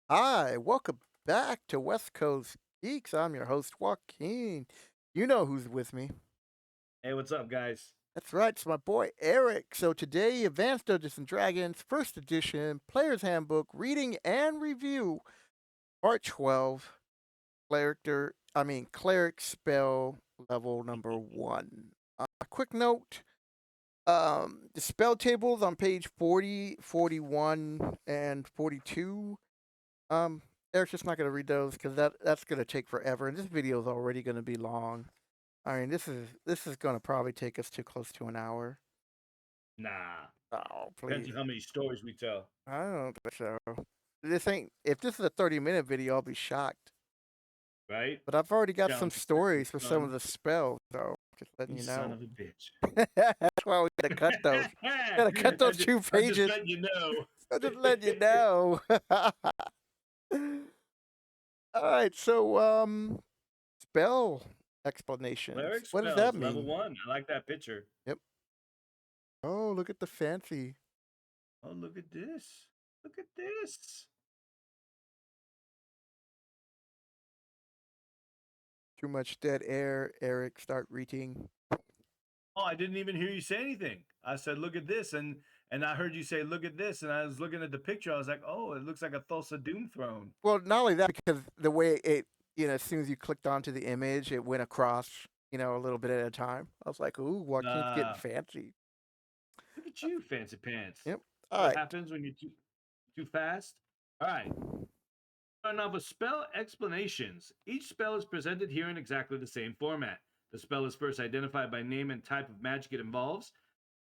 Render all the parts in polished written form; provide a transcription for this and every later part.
Hi, welcome back to West Coast Geeks. I'm your host, Joaquin. You know who's with me. Hey, what's up, guys? That's right, it's my boy Eric. So today, Advanced Dungeons and Dragons, first edition, Player's Handbook, reading and review, part 12, Cleric Spell, level number 1. A quick note, the spell tables on page 40, 41, and 42. Um, Eric's just not gonna read those because that's gonna take forever, and this video is already gonna be long. I mean, this is gonna probably take us too close to an hour. Nah, Oh, depends please. on how many stories we tell, I don't think so. This ain't. If this is a 30-minute video, I'll be shocked. right? But I've already got some Challenge accepted, stories for some of son. the spells, so just letting You you son know. of a bitch. That's why we gotta cut those. Gotta cut those two I'm just pages. letting you know. I'm just letting you know. All right, so spell explanations. Cleric What does that spells, level mean? 1. I like that picture. Yep. Oh, look at the fancy. Oh, look at this. Look at this. Too much dead air. Eric, start reading. Oh, I didn't even hear you say anything. I said, look at this. And I heard you say, look at this. And I was looking at the picture. I was like, oh, it looks like a Thulsa Doom throne. Well, not only that, because the way it, as soon as you clicked onto the image, it went across, a little bit at a time. I was like, ooh, Joaquin's getting Uh, fancy. Look at you, fancy pants. Yep. All What right. happens when you're too fast? All right. Starting off with spell explanations. Each spell is presented here in exactly the same format. The spell is first identified by name and type of magic it involves.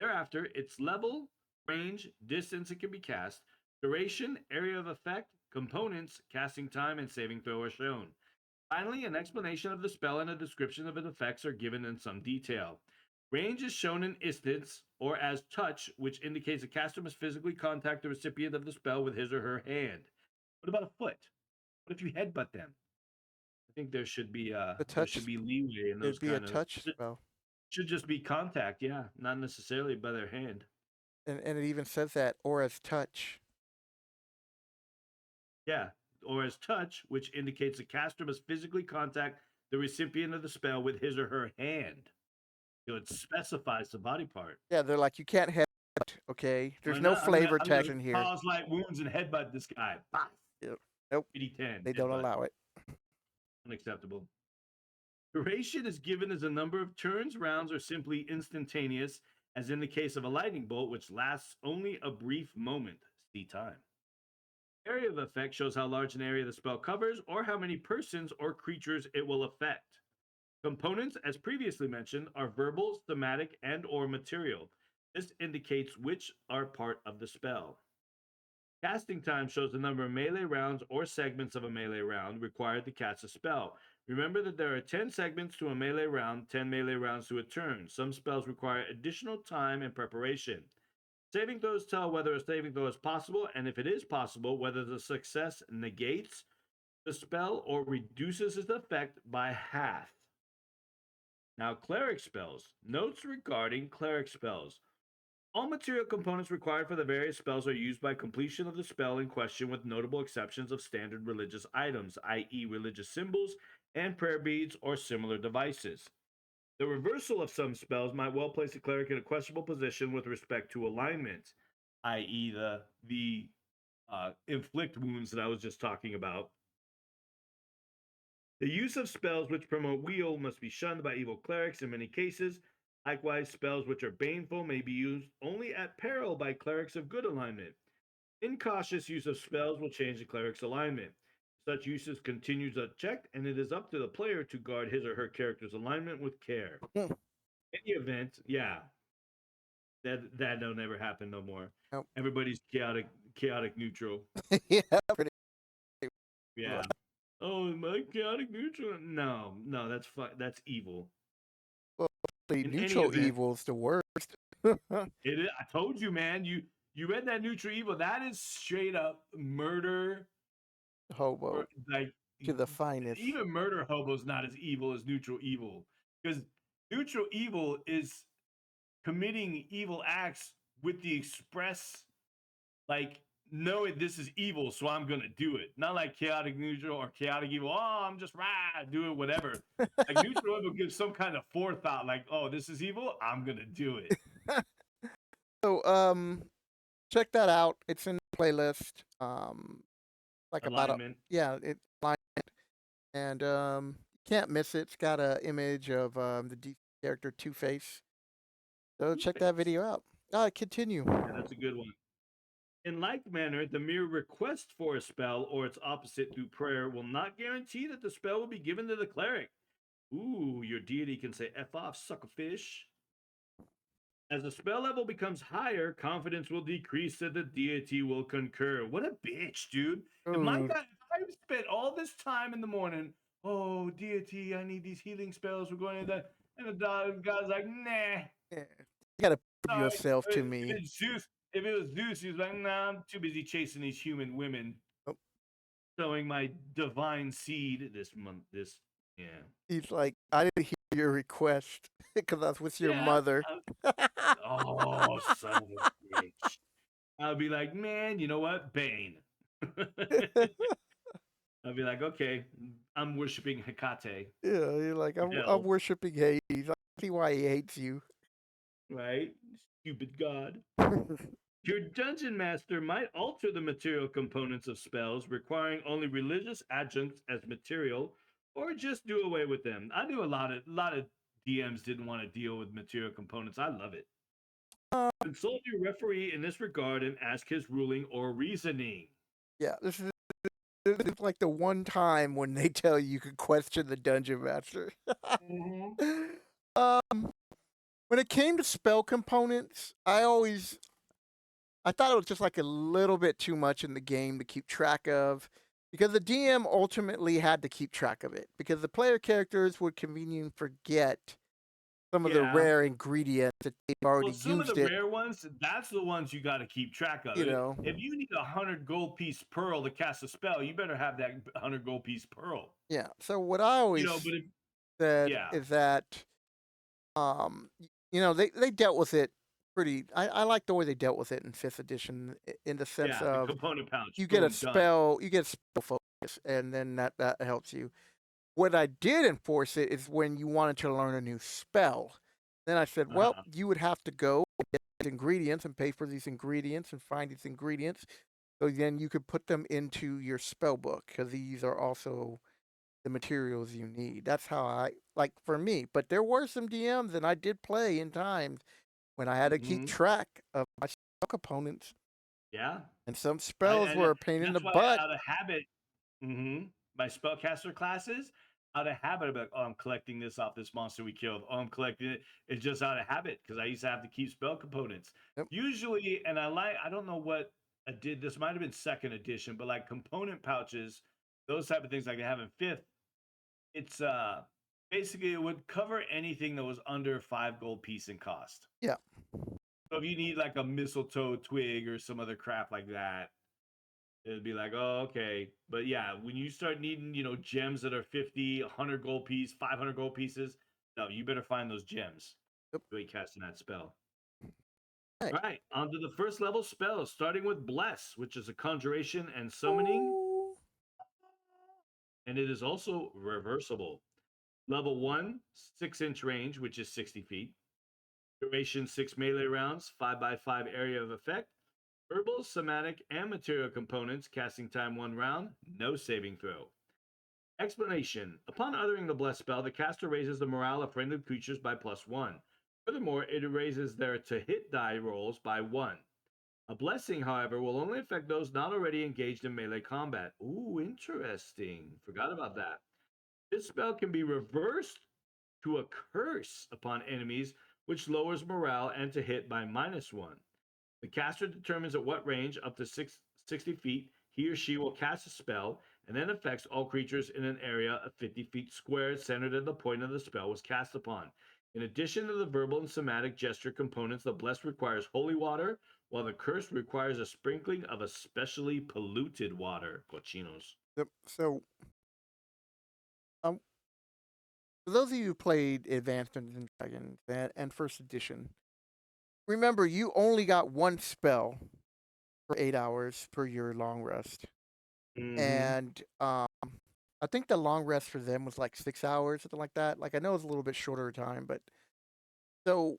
Thereafter, its level, range, distance it can be cast, duration, area of effect, components, casting time, and saving throw are shown. Finally, an explanation of the spell and a description of its effects are given in some detail. Range is shown in instance or as touch, which indicates a caster must physically contact the recipient of the spell with his or her hand. What about a foot? What if you headbutt them? I think The there touch, should be leeway in those it'd be a kind of touch spell. should just be contact, yeah, not necessarily by their hand. And it even says that, or as touch. Yeah, or as touch, which indicates the caster must physically contact the recipient of the spell with his or her hand. So it specifies the body part. Yeah, they're like, you can't head, okay? There's Why no not? flavor I'm gonna text in here. cause light wounds and headbutt this guy. Bah! Yep. Nope, 10 they don't headbutt. allow it. Unacceptable. Duration is given as a number of turns, rounds, or simply instantaneous, as in the case of a lightning bolt, which lasts only a brief moment. See time. Area of effect shows how large an area the spell covers or how many persons or creatures it will affect. Components, as previously mentioned, are verbal, thematic, and or material. This indicates which are part of the spell. Casting time shows the number of melee rounds or segments of a melee round required to cast a spell. Remember that there are 10 segments to a melee round, 10 melee rounds to a turn. Some spells require additional time and preparation. Saving throws tell whether a saving throw is possible, and if it is possible, whether the success negates the spell or reduces its effect by half. Now, cleric spells. Notes regarding cleric spells. All material components required for the various spells are used by completion of the spell in question, with notable exceptions of standard religious items, i.e., religious symbols and prayer beads or similar devices. The reversal of some spells might well place a cleric in a questionable position with respect to alignment, i.e., the inflict wounds that I was just talking about. The use of spells which promote weal must be shunned by evil clerics in many cases. Likewise, spells which are baneful may be used only at peril by clerics of good alignment. Incautious use of spells will change the cleric's alignment. Such uses continues unchecked, and it is up to the player to guard his or her character's alignment with care. In the event, yeah, that don't ever happen no more. Nope. Everybody's chaotic neutral. Yeah, pretty Yeah. Oh, my chaotic neutral? No, no, that's evil. well. The In any neutral event, evil's the worst. it is, I told you, man. You read that neutral evil. That is straight up murder. Hobo Or like to the finest. even murder hobo's not as evil as neutral evil, because neutral evil is committing evil acts with the express like knowing this is evil, so I'm gonna do it. Not like chaotic neutral or chaotic evil. Oh, I'm just do it, whatever. Like neutral evil gives some kind of forethought, like, oh, this is evil, I'm gonna do it. So check that out. It's in the playlist. Like about a Alignment. yeah, it's alignment, and can't miss it. It's got a image of the DC character Two Face. So Two check that Face. video out. Continue. Yeah, that's a good one. In like manner, the mere request for a spell or its opposite through prayer will not guarantee that the spell will be given to the cleric. Ooh, your deity can say F off, suckerfish. As the spell level becomes higher, confidence will decrease and the deity will concur. What a bitch, dude. If my Oh, guy, if I spent all this time in the morning, oh, deity, I need these healing spells. We're going to that. And the guy's like, nah, yeah. You gotta prove sorry. yourself to If me. it's Zeus, if it was Zeus, he's like, nah, I'm too busy chasing these human women, Oh, sowing my divine seed this month. Yeah. he's like, I didn't hear your request because I was with your Yeah. mother. Oh, son of a bitch. I'll be like, man, you know what? Bane. I'll be like, okay, I'm worshiping Hecate, Yeah, you're like, I'm hell, worshiping Hades. I see why he hates you. right? Stupid god. Your dungeon master might alter the material components of spells, requiring only religious adjuncts as material, or just do away with them. I knew a lot of DMs didn't want to deal with material components. I love it. Uh, Consult your referee in this regard and ask his ruling or reasoning. yeah, this is like the one time when they tell you can question the dungeon master. Mm-hmm. um, when it came to spell components, I thought it was just like a little bit too much in the game to keep track of, because the DM ultimately had to keep track of it because the player characters would conveniently forget some of the Yeah. rare ingredients that they've Well, already some of the used it. rare ones, that's the ones you got to keep track of. You know, If you need 100 gold piece pearl to cast a spell, you better have that 100 gold piece pearl. yeah. So what I always But if, said yeah, is that they dealt with it pretty. I like the way they dealt with it in fifth edition, in the sense yeah, the of component pouch, you get a boom, done. spell, you get a spell focus, and then that helps you. What I did enforce it is when you wanted to learn a new spell. Then I said, well, Uh-huh. you would have to go get these ingredients and pay for these ingredients and find these ingredients. So then you could put them into your spell book because these are also the materials you need. That's how I like for me. But there were some DMs, and I did play in times when I had to keep Hmm. track of my spell components, Yeah, and some I, spells and were a pain in the that's why butt. out of habit, my spellcaster classes, out of habit, I'm like, oh, I'm collecting this off this monster we killed. Oh, I'm collecting it. It's just out of habit because I used to have to keep spell components. Yep. Usually, and I don't know what I did. This might have been second edition, but like component pouches, those type of things like I have in fifth, it's basically it would cover anything that was under 5 gold piece in cost. Yeah. So if you need like a mistletoe twig or some other crap like that, it'd be like, oh, okay. But yeah, when you start needing, gems that are 50, 100 gold piece, 500 gold pieces, no, you better find those gems. Yep. Really casting that spell. Right. All right, on to the first level spells, starting with Bless, which is a conjuration and summoning, Ooh. and it is also reversible. Level 1, 6-inch range, which is 60 feet. Duration 6 melee rounds, 5x5 area of effect. Herbal, somatic, and material components, casting time 1 round, no saving throw. Explanation. Upon uttering the blessed spell, the caster raises the morale of friendly creatures by +1. Furthermore, it raises their to hit die rolls by 1. A blessing, however, will only affect those not already engaged in melee combat. Ooh, interesting. Forgot about that. This spell can be reversed to a curse upon enemies, which lowers morale and to hit by -1. The caster determines at what range, up to 60 feet, he or she will cast a spell, and then affects all creatures in an area of 50 feet squared centered at the point of the spell was cast upon. In addition to the verbal and somatic gesture components, the blessed requires holy water, while the curse requires a sprinkling of especially polluted water. Cochinos. Yep. So, um, for those of you who played Advanced Dungeons and Dragons and First Edition, remember you only got one spell for 8 hours per your long rest. Mm-hmm. And I think the long rest for them was like 6 hours, something like that. Like I know it's a little bit shorter time, but so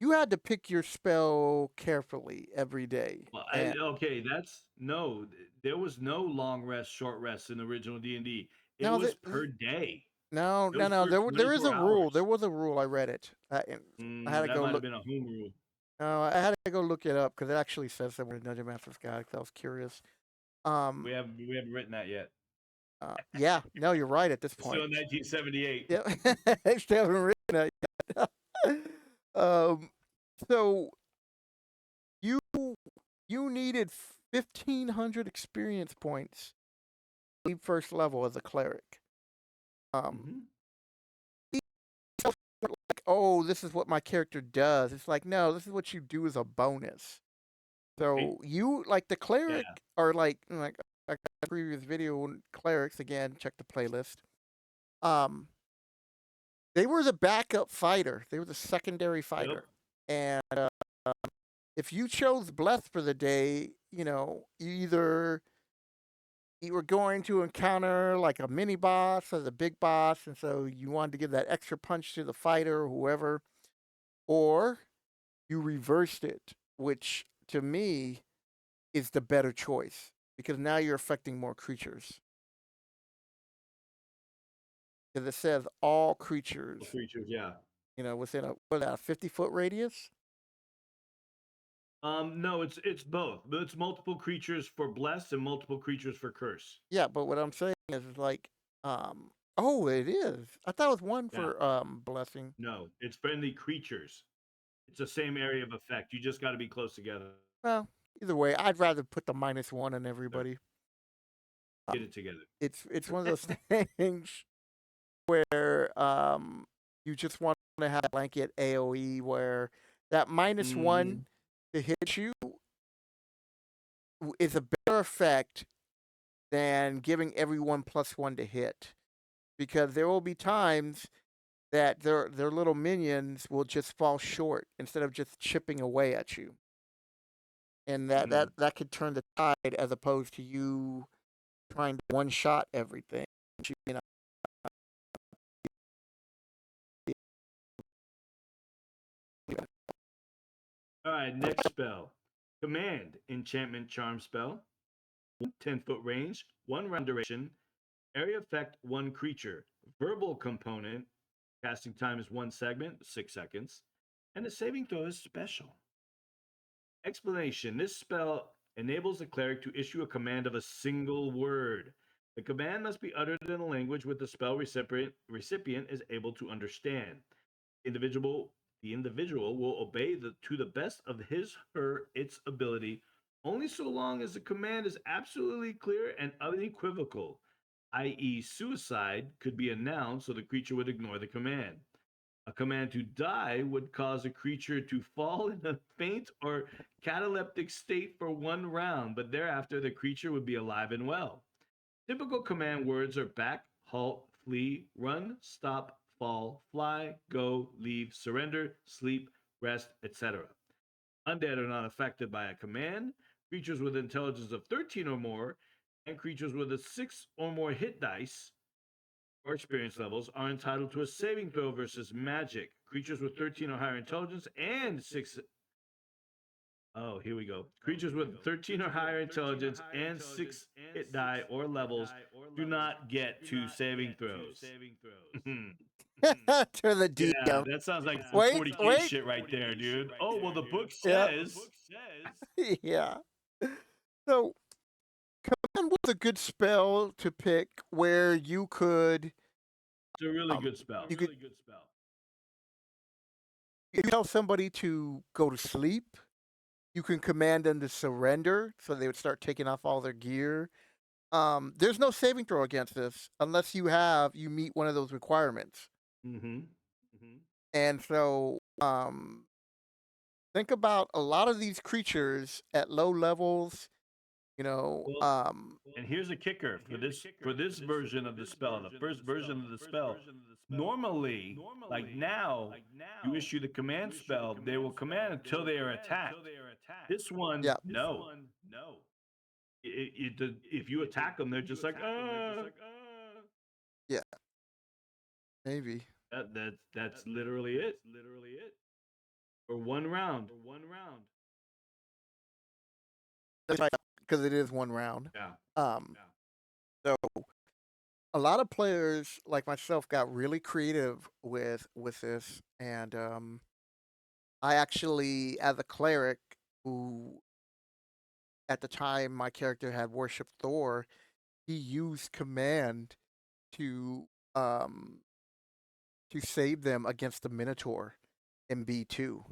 you had to pick your spell carefully every day. Well, And okay, that's no. There was no long rest, short rest in original D&D. It now was that per day. no, It no, was no, for there is 24 a rule. There hours. was a rule. I read it. And I had to That go might have look. been a home rule. No, I had to go look it up because it actually says somewhere in Dungeon Master's Guide. 'Cause I was curious. Um, We haven't written that yet. yeah, no, you're right at this It's still point. in 1978. Yeah, I still haven't written it yet. um, so you you needed 1,500 experience points to leave first level as a cleric. Um, Mm-hmm. like, oh, this is what my character does. It's like, no, this is what you do as a bonus. Right? So you like the Yeah. cleric are like a previous video on clerics again. Check the playlist. Um, they were the backup fighter. They were the secondary Yep. fighter, and if you chose bless for the day, either you were going to encounter like a mini boss or the big boss, and so you wanted to give that extra punch to the fighter or whoever, or you reversed it, which to me is the better choice because now you're affecting more creatures. Because it says all creatures, Creatures, yeah. within a 50-foot radius. No, it's both. But it's multiple creatures for bless and multiple creatures for curse. Yeah, but what I'm saying is like, oh, it is. I thought it was one Yeah. for blessing. No, it's friendly creatures. It's the same area of effect. You just got to be close together. Well, either way, I'd rather put the -1 on There. everybody. Get Um, it together. it's one of those things where you just want to have a blanket AOE where that -1 Mm-hmm. to hit you is a better effect than giving everyone +1 to hit, because there will be times that their little minions will just fall short instead of just chipping away at you, and that Mm-hmm. that that could turn the tide as opposed to you trying to one shot everything. You know, All right, next spell. Command, enchantment charm spell. 10-foot range, 1 round duration. Area effect, 1 creature. Verbal component, casting time is 1 segment, 6 seconds. And the saving throw is special. Explanation: this spell enables the cleric to issue a command of a single word. The command must be uttered in a language which the spell recipient is able to understand. Individual the individual will obey to the best of his her its ability only so long as the command is absolutely clear and unequivocal, i.e., suicide could be announced so the creature would ignore the command. A command to die would cause a creature to fall in a faint or cataleptic state for 1 round, but thereafter the creature would be alive and well. Typical command words are back, halt, flee, run, stop, fall, fly, go, leave, surrender, sleep, rest, etc. Undead are not affected by a command. Creatures with intelligence of 13 or more and creatures with a 6 or more hit dice or experience levels are entitled to a saving throw versus magic. Creatures with 13 or higher intelligence and 6. Oh, here we go. Creatures with 13 or higher intelligence and 6 hit die or levels do not get 2 saving throws. to the Yeah, DM. that sounds like some Wait, 40K wait. shit right there, dude. Oh, well, the book Yeah, says. yeah. So command was a good spell to pick where you could It's a really um good spell. you could you tell somebody to go to sleep. You can command them to surrender, so they would start taking off all their gear. There's no saving throw against this unless you meet one of those requirements. Mm-hmm. And so, think about a lot of these creatures at low levels. You know, Well, and here's a kicker for this version of the spell, the first version of the spell. Normally, like now, you issue the command spell, they will command until they are attacked. This one, yeah, no. If you attack them, they're just like, Yeah, maybe. that's literally it. For one round. Because it is one round. Yeah. So a lot of players like myself got really creative with this, and I actually, as a cleric, who at the time my character had worshipped Thor, he used command to um save them against the Minotaur in B2.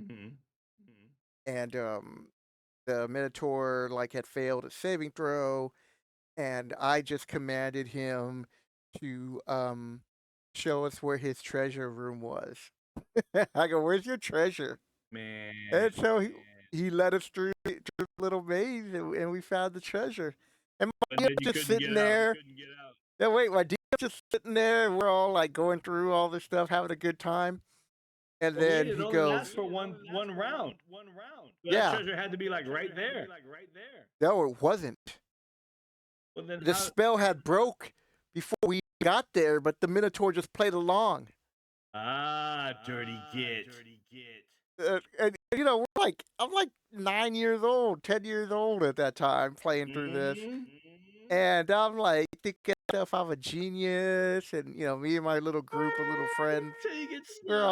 Hmm. And the Minotaur like had failed a saving throw, and I just commanded him to show us where his treasure room was. I go, "Where's your treasure?" Man. And so he led us through the little maze, and we found the treasure. And But my then DM's you just couldn't sitting get out. there. Yeah, wait, my DM's just sitting there. We're all like going through all this stuff, having a good time. And But wait, then it he only goes, lasts for one round. So that "Yeah, treasure had to be like right there. no, it wasn't. Well, then The how? spell had broke before we got there, but the Minotaur just played along." Dirty git. And you know, I'm like 9 years old, 10 years old at that time, playing through this, Mhm. and I'm like thinking myself I'm a genius, and you know, me and my little group of little friends, Till you get we're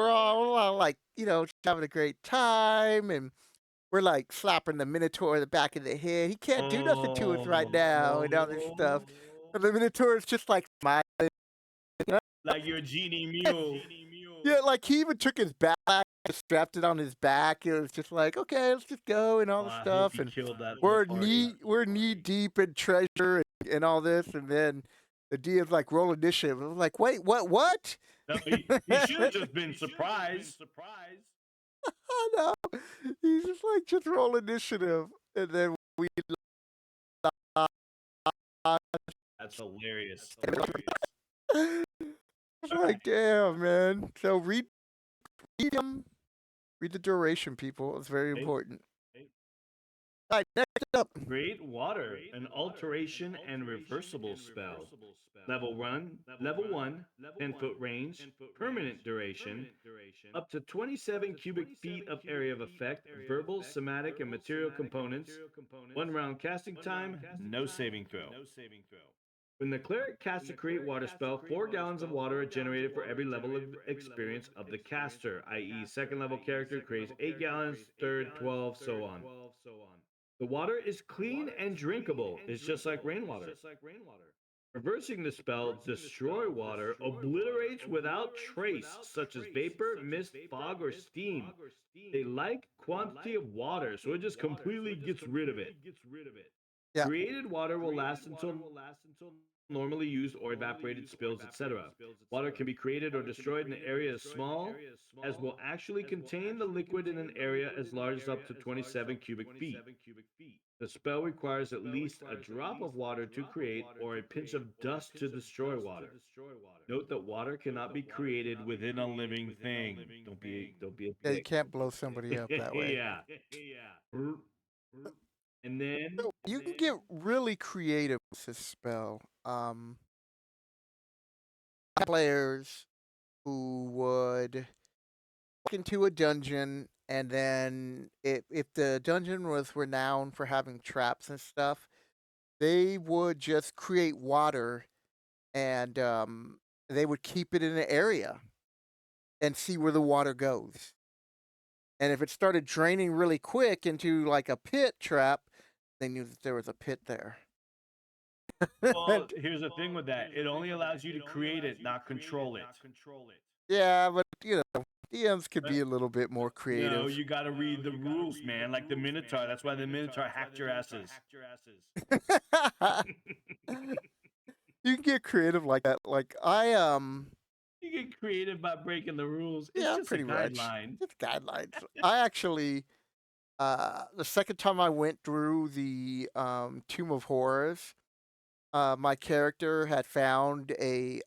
all like, you know, just having a great time, and we're like slapping the Minotaur in the back of the head. He can't do nothing to us right now, and all this stuff. And the Minotaur is just like smiling. like you're a genie mule. Yeah, like he even took his backpack, strapped it on his back. It was just like, okay, let's just go and all Oh, this I hope stuff. he And killed that we're party. knee deep in treasure and all this. And then the DM's like, roll initiative. I'm like, wait, what? No, he should have just been surprised. I know. He's just like, just roll initiative. And then we That's hilarious. it's like, damn, man. So read them. Read the duration, people. It's very important. All right, next up. Create water, an alteration and reversible spell. Level 1, 10-foot range, permanent duration, up to 27 cubic feet of area of effect, verbal, somatic, and material components. 1 round casting time, no saving throw. When the cleric casts a create water spell, 4 gallons of water are generated for every level of experience of the caster, i.e., second level character creates 8 gallons, third 12, so on. The water is clean and drinkable. It's just like rainwater. Reversing the spell, destroy water, obliterates without trace, such as vapor, mist, fog, or steam. A like quantity of water, so it just completely gets rid of it. Yeah. Created water will last until normally used or evaporated spills, etc. Water can be created or destroyed in an area as small as will actually contain the liquid in an area as large as up to 27 cubic feet. The spell requires at least a drop of water to create or a pinch of dust to destroy water. Note that water cannot be created within a living thing. Don't be a Yeah, you dick. can't blow somebody up that way. Yeah. And then So you can get really creative with this spell. Players who would walk into a dungeon, and then if the dungeon was renowned for having traps and stuff, they would just create water, and they would keep it in an area and see where the water goes. And if it started draining really quick into like a pit trap, they knew that there was a pit there. well, here's the thing with that. It only allows you to create it, not control it. Yeah, but you know, DMs could be But a little bit more no, creative. you got to read the rules, man. Like the Minotaur. That's why the Minotaur hacked your asses. You can get creative like that. Like You get creative by breaking the rules. It's yeah, just a pretty much. guideline. It's guidelines. I actually the second time I went through the Tomb of Horrors, my character had found a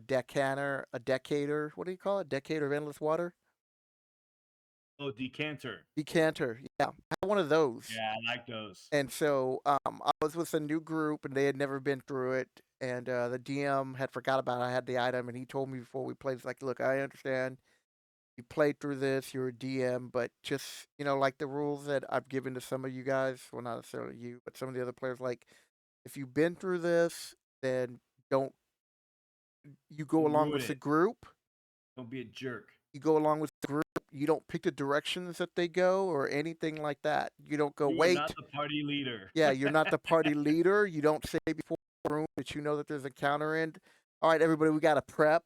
decator. What do you call it? Decator of endless water. Oh, decanter. Decanter. Yeah, I had one of those. Yeah, I like those. And so I was with a new group, and they had never been through it. And the DM had forgot about I had the item, and he told me before we played, "It's like, look, I understand you played through this, you're a DM, but just like the rules that I've given to some of you guys, well, not necessarily you, but some of the other players, like if you've been through this, then don't you go Don't along ruin with the it. group. Don't be a jerk. You go along with the group. You don't pick the directions that they go or anything like that. You don't go, You are not wait. the party leader. Yeah, you're not the party leader. You don't say before the room that you know that there's a counter in. All right, everybody, we got to prep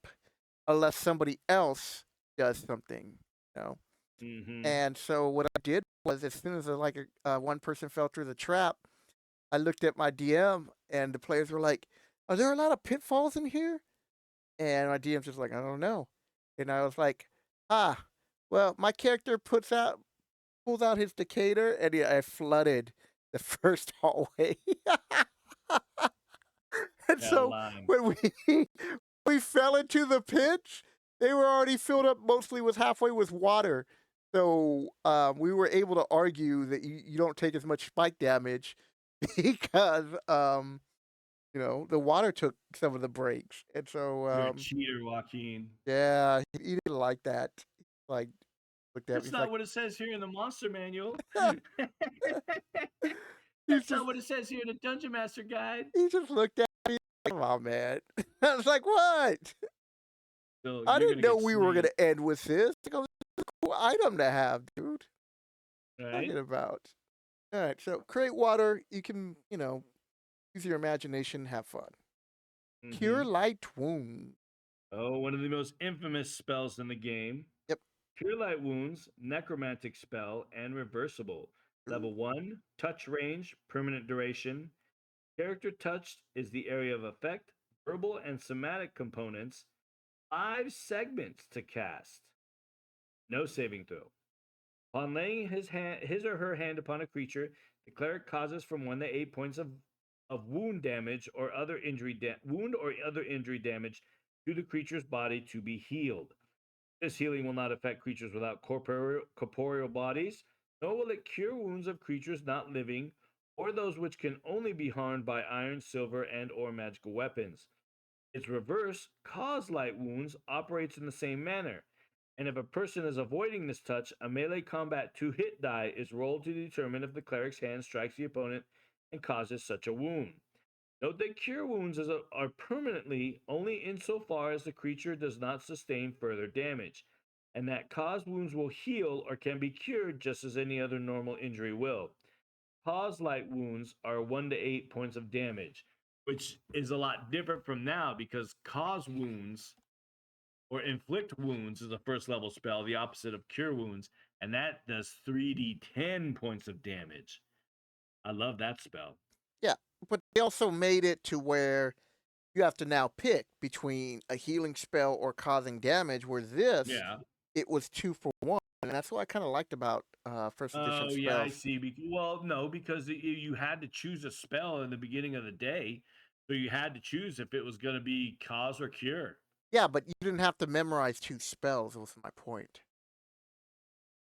unless somebody else does something, you know. Mm-hmm. And so what I did was, as soon as one person fell through the trap, I looked at my DM, and the players were like, "Are there a lot of pitfalls in here?" And my DM's just like, "I don't know." And I was like, well, my character pulls out his Decatur, and I flooded the first hallway. And Out of so line. when we fell into the pit, they were already filled up mostly with halfway with water. So we were able to argue that you don't take as much spike damage because the water took some of the breaks. And so You're a cheater, Joaquin. yeah, he didn't like that. Like looked at me, That's he's not like, what it says here in the monster manual. he's That's just not what it says here in the Dungeon Master Guide. he just looked at me like, come on, man. I was like, what? So I you're didn't gonna know get we were sneed, gonna end with this. Like, oh, this is a cool item to have, dude. right? Talking about. All right, so create water. You can, use your imagination, have fun. Mm-hmm. Cure light wound. Oh, one of the most infamous spells in the game. Yep. Pure Light Wounds, Necromantic Spell, and Reversible. Level 1, Touch Range, Permanent Duration. Character touched is the area of effect, verbal and somatic components. 5 segments to cast. No saving throw. Upon laying his or her hand upon a creature, the cleric causes from 1 to 8 points of wound damage or other injury damage to the creature's body to be healed. This healing will not affect creatures without corporeal bodies, nor will it cure wounds of creatures not living or those which can only be harmed by iron, silver, and/or magical weapons. Its reverse, cause light wounds, operates in the same manner. And if a person is avoiding this touch, a melee combat 2-hit die is rolled to determine if the cleric's hand strikes the opponent and causes such a wound. Note that cure wounds are permanently only insofar as the creature does not sustain further damage, and that caused wounds will heal or can be cured just as any other normal injury will. Cause light wounds are 1 to 8 points of damage, which is a lot different from now because cause wounds or inflict wounds is a first level spell, the opposite of cure wounds, and that does 3d10 points of damage. I love that spell. Yeah, but they also made it to where you have to now pick between a healing spell or causing damage, where this, Yeah. it was 2 for 1. And that's what I kind of liked about first edition Oh yeah, I spells. see. Well, no, because you had to choose a spell in the beginning of the day, so you had to choose if it was going to be cause or cure. Yeah, but you didn't have to memorize 2 spells, was my point.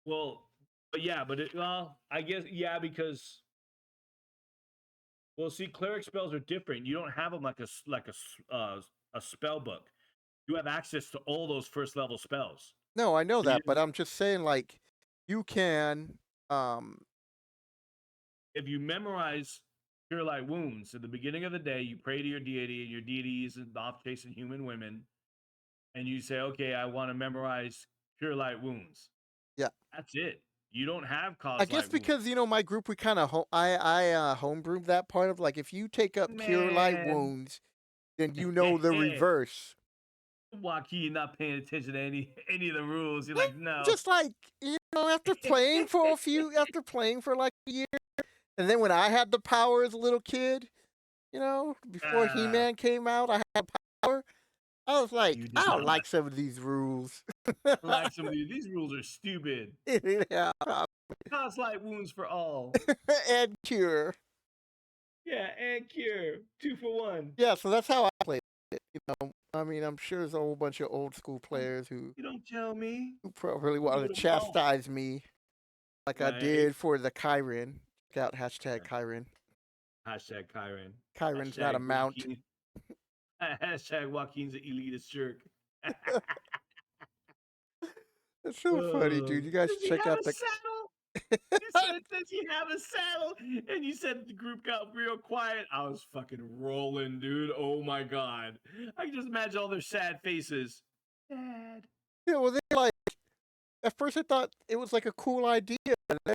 Well, but yeah, well, I guess yeah, because well, see, cleric spells are different. You don't have them a spell book. You have access to all those first level spells. No, I know So that, but I'm just saying, like, you can, if you memorize Cure Light Wounds at the beginning of the day, you pray to your deity, and your deity is off chasing human women, and you say, okay, I want to memorize Cure Light Wounds. yeah. That's it. You don't have I Cause guess Light Wounds. because my group, we kind of homebrewed that part of, like, if you take up cure light Man. wounds, then you know the reverse. Joaquin not paying attention to any of the rules. You're Yeah, like, no. just like after playing for like a year, and then when I had the power as a little kid, before Ah, He-Man came out, I had power. I was like, you did I don't not. like some of these rules. Like some of these rules are stupid. Yeah, Cause Light Wounds for all. and cure. Yeah, and cure. 2 for 1. Yeah, so that's how I played. it. I mean, I'm sure there's a whole bunch of old school players who You don't tell me. probably You wanted would to have lost, chastise me like I right? did for the Kyren. Check out hashtag Yeah. Kyren. Hashtag Kyron. Kyren's not a Hashtag mount. Joaquin. Hashtag Joaquin's the elitist jerk. It's so funny, dude. You guys Does he check have out a the. saddle? You said, does he have a saddle? And you said the group got real quiet. I was fucking rolling, dude. Oh my God. I can just imagine all their sad faces. Sad. Yeah, well, they like. At first, I thought it was like a cool idea. And then,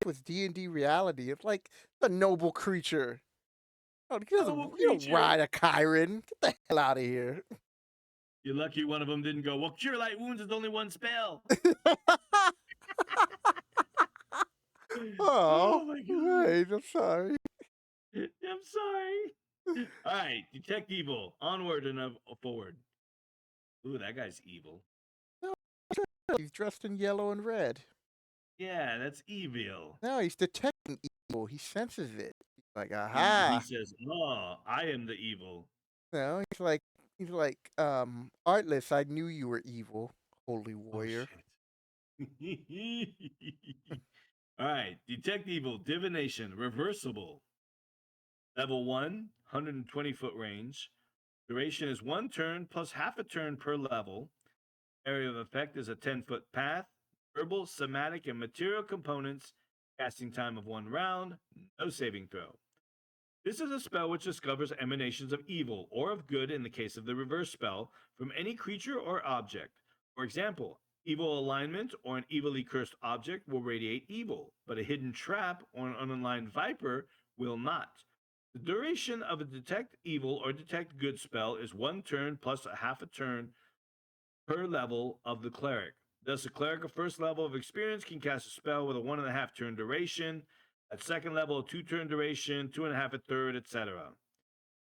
with D&D reality, it's like a noble creature. Oh, Noble you don't creature. ride a Kyren. Get the hell out of here. You're lucky one of them didn't go, well, Cure Light Wounds is only one spell. Oh, Oh my God. wait, I'm sorry. I'm sorry. All right, detect evil. Onward and forward. Ooh, that guy's evil. No, he's dressed in yellow and red. Yeah, that's evil. No, he's detecting evil. He senses it. He's like, He aha. says, "Oh, I am the evil." No, he's like, Artless, I knew you were evil, holy Oh warrior. shit. All right, detect evil, divination, reversible. Level 1, 120-foot range. Duration is 1 turn plus half a turn per level. Area of effect is a 10-foot path. Verbal, somatic, and material components. Casting time of 1 round. No saving throw. This is a spell which discovers emanations of evil or of good in the case of the reverse spell from any creature or object. For example, evil alignment or an evilly cursed object will radiate evil, but a hidden trap or an unaligned viper will not. The duration of a detect evil or detect good spell is 1 turn plus a half a turn per level of the cleric. Thus, a cleric of first level of experience can cast a spell with a 1.5 turn duration. At second level, a 2 turn duration, 2.5 at third, etc.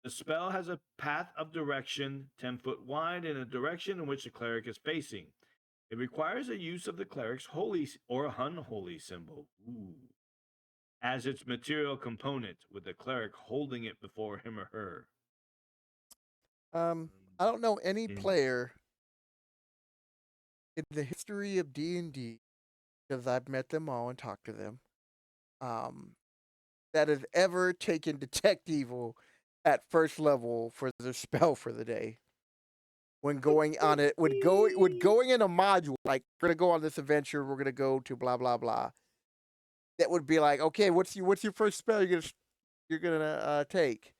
The spell has a path of direction 10 foot wide in a direction in which the cleric is facing. It requires a use of the cleric's holy or unholy symbol as its material component, with the cleric holding it before him or her. I don't know any Yeah. player in the history of D&D, because I've met them all and talked to them, um, that has ever taken detect evil at first level for their spell for the day. When going on it, when going in a module, like we're gonna go on this adventure, we're gonna go to blah blah blah. That would be like, okay, what's your first spell you're gonna take?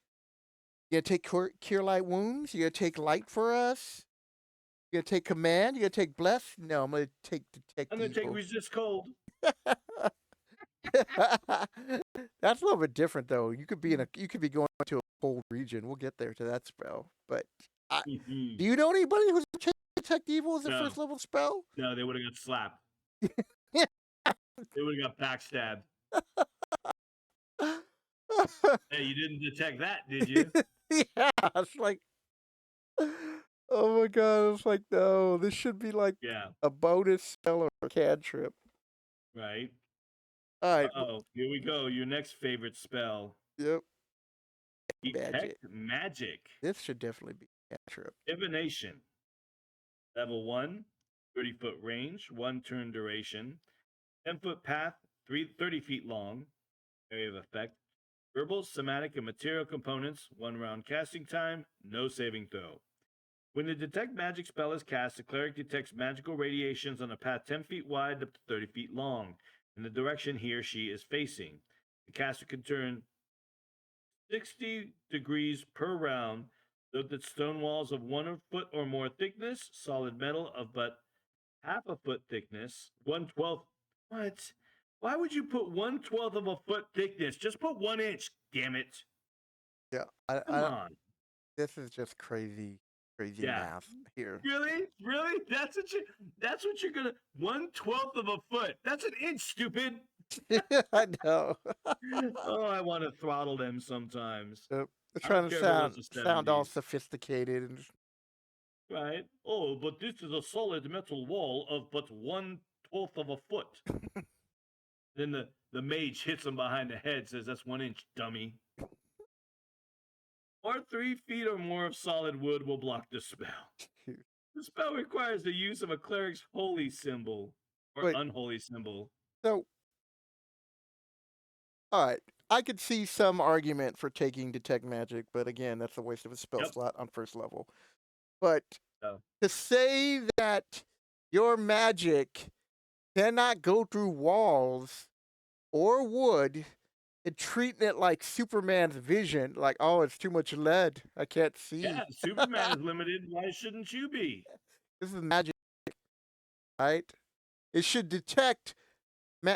You gonna take cure light wounds? You gonna take light for us? You gonna take command? You gonna take bless? No, I'm gonna take detect I'm going to take evil. resist cold. That's a little bit different though. You could be going to a cold region. We'll get there to that spell. But do you know anybody who's taken detect evil as a No, first level spell? no, they would have got slapped. Yeah. They would have got backstabbed. Hey, you didn't detect that, did you? Yeah, it's like, oh my god, it's like, no, this should be like Yeah, a bonus spell or a cantrip. right. All right, Uh-oh, here we go. Your next favorite spell. yep, magic. Detect magic. This should definitely be a cantrip. Divination. Level 1, 30-foot range, 1 turn duration. 10-foot path, 30 feet long. Area of effect. Verbal, somatic, and material components. 1 round casting time. No saving throw. When the detect magic spell is cast, the cleric detects magical radiations on a path 10 feet wide up to 30 feet long in the direction he or she is facing. The caster can turn 60 degrees per round, though the stone walls of 1 foot or more thickness, solid metal of but half a foot thickness, 1/12. What? Why would you put 1/12 of a foot thickness? Just put 1 inch, damn it. Yeah, Come on. this is just crazy, crazy Yeah. math here. Really? Really? That's what you're gonna 1/12 of a foot. That's an inch, stupid. I know. Oh, I want to throttle them sometimes. Yep. They're I trying don't to care if it was the sound all 70s. sophisticated and Right? Oh, but this is a solid metal wall of but 1/12 of a foot. Then the mage hits him behind the head, says that's 1 inch, dummy. or 3 feet or more of solid wood will block the spell. The spell requires the use of a cleric's holy symbol or Wait, unholy symbol. so all right, I could see some argument for taking detect magic, but again, that's a waste of a spell Yep. slot on first level. But So, to say that your magic cannot go through walls or wood and treating it like Superman's vision, like, oh, it's too much lead, I can't see. yeah, Superman is limited. Why shouldn't you be? This is magic, right? It should detect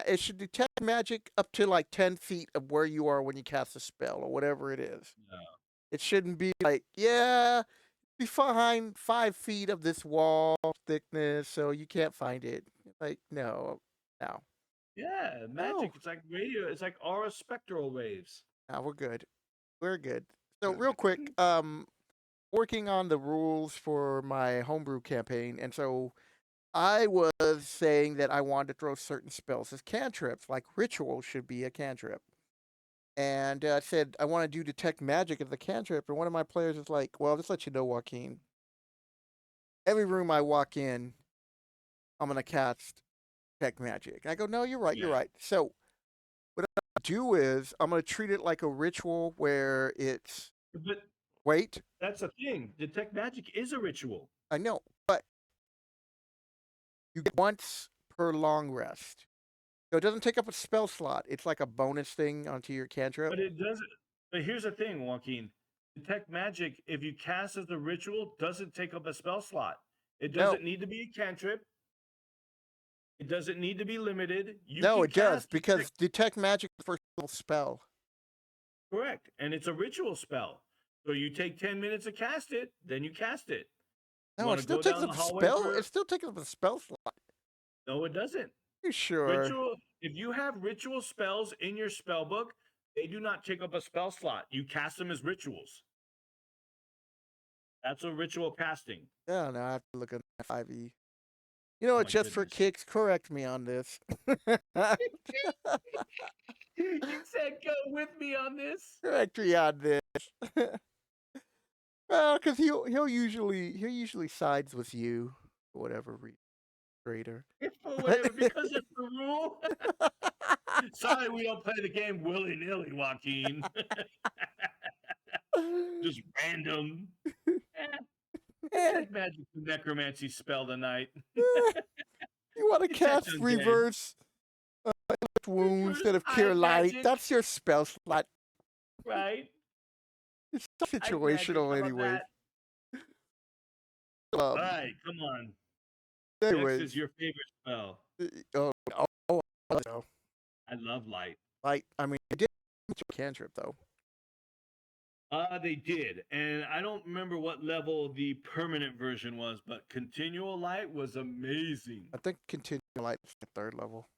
it should detect magic up to like 10 feet of where you are when you cast a spell or whatever it is. No. It shouldn't be like, yeah, behind 5 feet of this wall thickness, so you can't find it. Like, no, no, Yeah, no, magic. It's like radio. It's like aura spectral waves. no, we're good. We're good. So real quick, working on the rules for my homebrew campaign, and so I was saying that I wanted to throw certain spells as cantrips, like ritual should be a cantrip. And I said I want to do detect magic as a cantrip, and one of my players is like, "Well, just let you know, Joaquin. Every room I walk in, I'm gonna cast detect magic." I go, "No, you're right. You're Yeah. right." So what I do is I'm gonna treat it like a ritual where it's But wait. that's the thing. Detect magic is a ritual. I know, but you get once per long rest, so it doesn't take up a spell slot. It's like a bonus thing onto your cantrip. But it doesn't. But here's the thing, Joaquin. Detect magic, if you cast as a ritual, doesn't take up a spell slot. It No, doesn't need to be a cantrip. It doesn't need to be limited. You no, can it does cast because detect magic is the first level spell. correct, and it's a ritual spell. So you take 10 minutes to cast it, then you cast it. You No, want it to still go takes down up the a hallway spell. It for still takes up a spell slot. no, it doesn't. You sure? Ritual, if you have ritual spells in your spell book, they do not take up a spell slot. You cast them as rituals. That's a ritual casting. Yeah, no, I have to look at 5e. You know Oh what? my Just for goodness. kicks, correct me on this. You said go with me on this. Correct me on this. Well, because he'll usually sides with you, for whatever reason, traitor. For But whatever, because it's the rule. Sorry, we don't play the game willy nilly, Joaquin. Just random. Eh, Detect magic and necromancy spell tonight. you want to Detect cast undead. reverse wounds Reverse instead of eye cure light? magic, That's your spell slot. right? It's Eye magic. situational, How about anyways. that? All Um. right, come on. Next is Anyways. your favorite spell. Oh, oh, no. I love light. Light. I mean, I did a cantrip though. They did, and I don't remember what level the permanent version was, but continual light was amazing. I think continual light is the third level.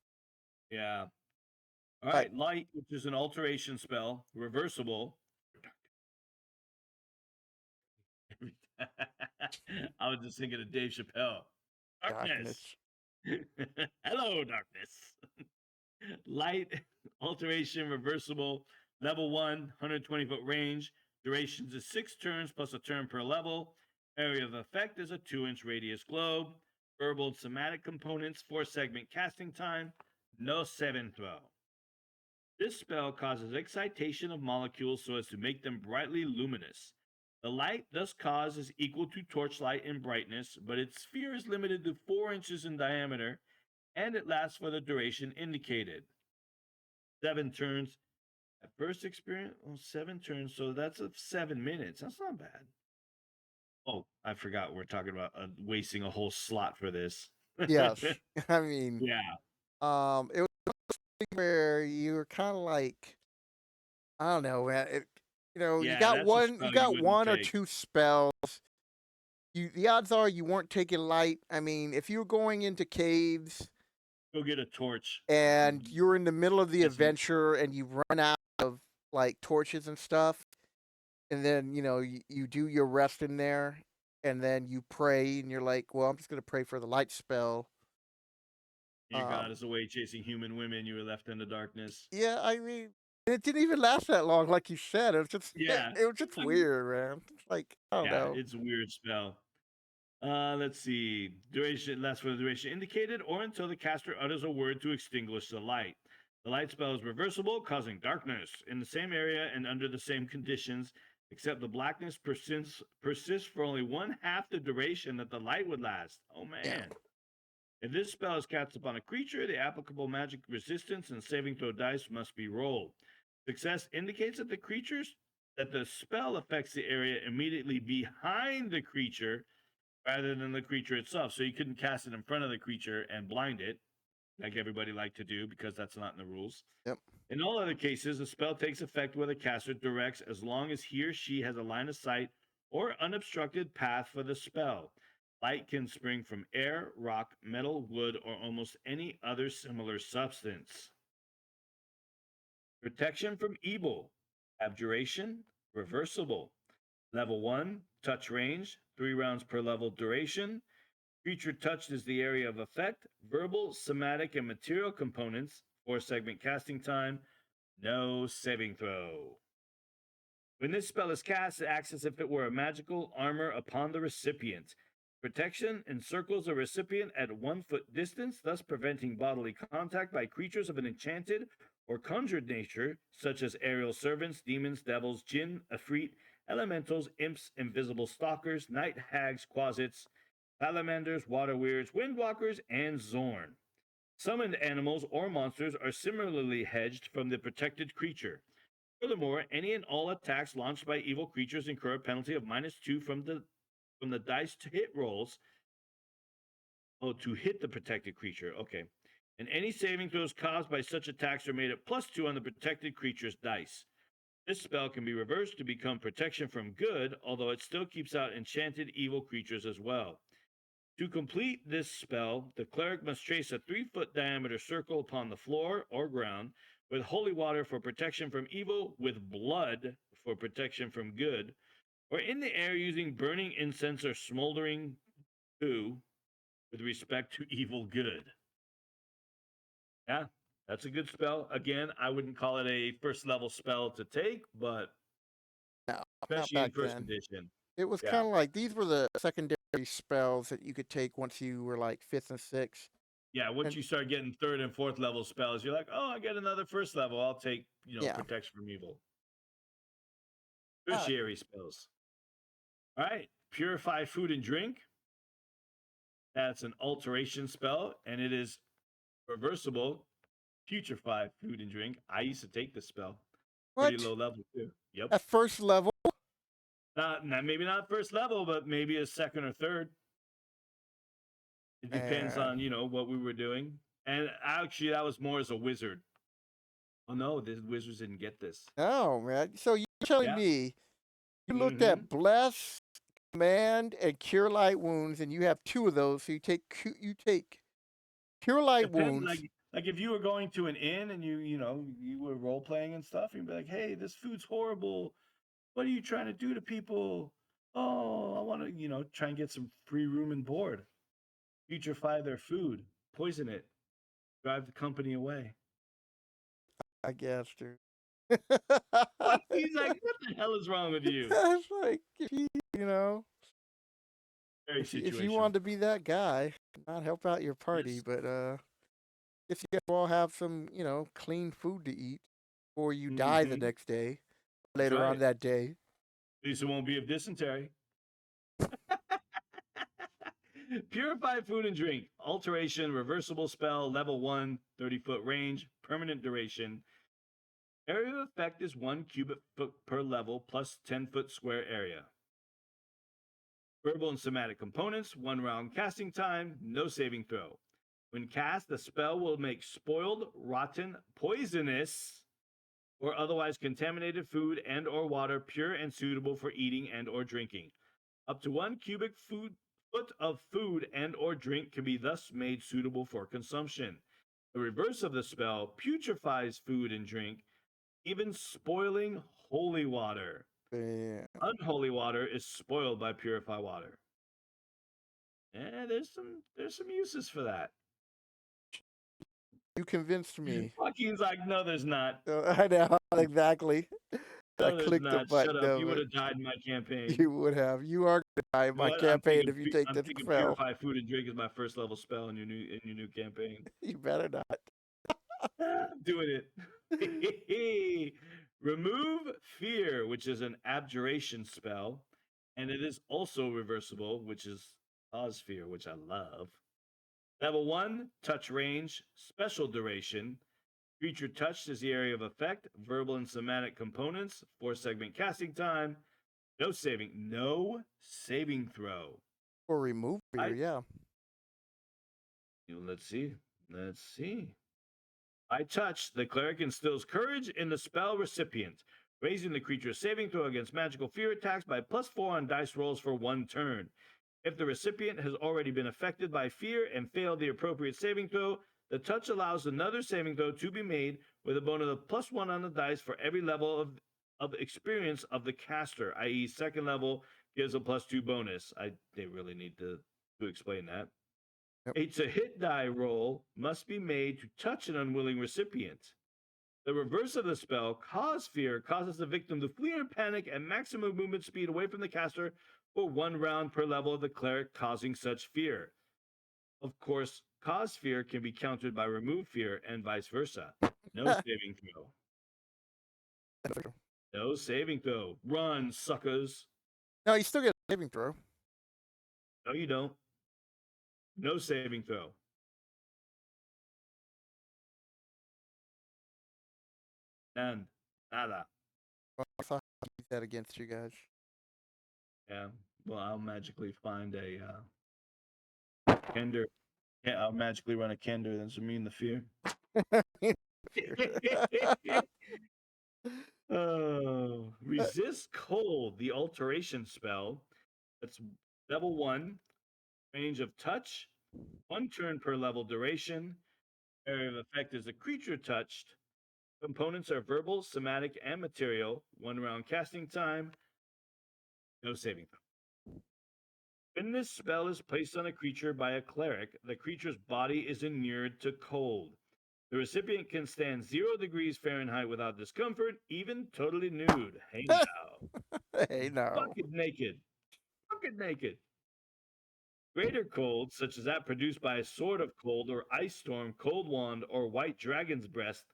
Yeah. All Light. right, light, which is an alteration spell, reversible. I was just thinking of Dave Chappelle. Darkness. Darkness. Hello, darkness. Light, alteration, reversible, level 1, 120-foot range. Durations is 6 turns plus a turn per level. Area of effect is a 2-inch radius globe. Verbal and somatic components, 4-segment casting time, no 7 throw. This spell causes excitation of molecules so as to make them brightly luminous. The light thus caused is equal to torchlight in brightness, but its sphere is limited to 4 inches in diameter, and it lasts for the duration indicated. 7 turns. At first experience, 7 turns, so that's 7 minutes. That's not bad. Oh, I forgot we're talking about wasting a whole slot for this. Yes. I mean, Yeah. it was where you were kind of like, I don't know, man. You Yeah, got that's a one, you spell you got wouldn't one or take. two spells. The odds are you weren't taking light. I mean, if you were going into caves Go get a torch. and you're in the middle of the Get some. adventure and you run out of like torches and stuff, and then you do your rest in there, and then you pray, and you're like, well, I'm just gonna pray for the light spell. Your god Um, is away chasing human women. You were left in the darkness. yeah, I mean, And it didn't even last that long, like you said. It was just Yeah. it was just weird, man. It's like, I don't Yeah, know. it's a weird spell. Let's see. Duration lasts for the duration indicated or until the caster utters a word to extinguish the light. The light spell is reversible, causing darkness in the same area and under the same conditions, except the blackness persists for only one half the duration that the light would last. Oh Yeah. man. If this spell is cast upon a creature, the applicable magic resistance and saving throw dice must be rolled. Success indicates that the spell affects the area immediately behind the creature rather than the creature itself. So you couldn't cast it in front of the creature and blind it, like everybody liked to do, because that's not in the rules. Yep. In all other cases, the spell takes effect where the caster directs as long as he or she has a line of sight or unobstructed path for the spell. Light can spring from air, rock, metal, wood, or almost any other similar substance. Protection from evil. Abjuration. Reversible. Level 1, touch range, 3 rounds per level duration. Creature touched is the area of effect. Verbal, somatic, and material components. 4-segment casting time. No saving throw. When this spell is cast, it acts as if it were a magical armor upon the recipient. Protection encircles a recipient at 1 foot distance, thus preventing bodily contact by creatures of an enchanted or conjured nature, such as aerial servants, demons, devils, jinn, afreet, elementals, imps, invisible stalkers, night hags, quasits, salamanders, water weirds, windwalkers, and Zorn. Summoned animals or monsters are similarly hedged from the protected creature. Furthermore, any and all attacks launched by evil creatures incur a penalty of -2 from the dice to hit rolls. Oh, to hit the protected creature. Okay. And any saving throws caused by such attacks are made at +2 on the protected creature's dice. This spell can be reversed to become protection from good, although it still keeps out enchanted evil creatures as well. To complete this spell, the cleric must trace a 3-foot diameter circle upon the floor or ground with holy water for protection from evil, with blood for protection from good, or in the air using burning incense or smoldering goo with respect to evil good. Yeah, that's a good spell. Again, I wouldn't call it a first level spell to take, but No, not especially in back first then. edition. It was Yeah. kind of like these were the secondary spells that you could take once you were like fifth and sixth. Yeah, once And you start getting third and fourth level spells, you're like, oh, I get another first level. I'll take, yeah. protection from evil. All right. Tertiary spells. All right. Purify food and drink. That's an alteration spell, and it is reversible. Putrefy food and drink. I used to take this spell. Pretty What? low level, too. Yep. At first level? Maybe not first level, but maybe a second or third. It depends And on, what we were doing. And actually, that was more as a wizard. Oh, no, the wizards didn't get this. oh man. So you're telling Yeah. me you looked Mm-hmm. at bless, command, and cure light wounds, and you have two of those. So you take cure light Depend wounds. like if you were going to an inn and you were role playing and stuff, you'd be like, "Hey, this food's horrible. What are you trying to do to people? Oh, I want to, try and get some free room and board. Putrefy their food, poison it, drive the company away." I guess, dude. What? He's like, "What the hell is wrong with you?" It's like you know, Very if you situational. wanted to be that guy, not help out your party, Yes. but if you all have some, clean food to eat before you die the Mm-hmm. next day, That's later on right. that day. At least it won't be of dysentery. Purify food and drink. Alteration, reversible spell, level 1, 30-foot range, permanent duration. Area of effect is 1 cubic foot per level plus 10-foot square area. Verbal and somatic components, 1 round casting time, no saving throw. When cast, the spell will make spoiled, rotten, poisonous, or otherwise contaminated food and or water pure and suitable for eating and or drinking. Up to 1 cubic foot of food and or drink can be thus made suitable for consumption. The reverse of the spell putrefies food and drink, even spoiling holy water. Yeah. Unholy water is spoiled by purified water. Yeah, there's some uses for that. You convinced me. Joaquin's like, no, there's not. I know exactly. I No, there's clicked the not. Shut button up. You of would it. have died in my campaign. You would have. You are gonna die in You know my what? campaign if you take I'm this taking spell. Purify Food and Drink as my first level spell in your new campaign. You better not. I'm doing it. Remove Fear, which is an abjuration spell, and it is also reversible, which is Cause Fear, which I love. Level 1, touch range, special duration. Creature touched is the area of effect, verbal and somatic components, 4-segment casting time, no saving throw. Or remove fear, yeah. Let's see. By touch, the cleric instills courage in the spell recipient, raising the creature's saving throw against magical fear attacks by +4 on dice rolls for 1 turn. If the recipient has already been affected by fear and failed the appropriate saving throw, the touch allows another saving throw to be made with a bonus of +1 on the dice for every level of experience of the caster, i.e., second level gives a +2 bonus. They really need to explain that. Yep. It's a hit die roll must be made to touch an unwilling recipient. The reverse of the spell, Cause Fear, causes the victim to flee in panic at maximum movement speed away from the caster for 1 round per level of the cleric causing such fear. Of course, Cause Fear can be countered by Remove Fear and vice versa. No saving throw. No saving throw. Run, suckers. No, you still get a saving throw. No, you don't. No saving throw. None. Nada. Well, I thought I'd use that against you guys. Yeah. Well, I'll magically find a Kender. Yeah, I'll magically run a Kender. That's immune to fear. Oh, resist cold, the alteration spell. That's level 1, range of touch, 1 turn per level duration. Area of effect is a creature touched. Components are verbal, somatic, and material. 1 round casting time. No saving throw. When this spell is placed on a creature by a cleric, the creature's body is inured to cold. The recipient can stand 0 degrees Fahrenheit without discomfort, even totally nude. Hey now. Hey, no. Bucket naked. Bucket naked. Greater cold, such as that produced by a sword of cold or ice storm, cold wand, or white dragon's breath,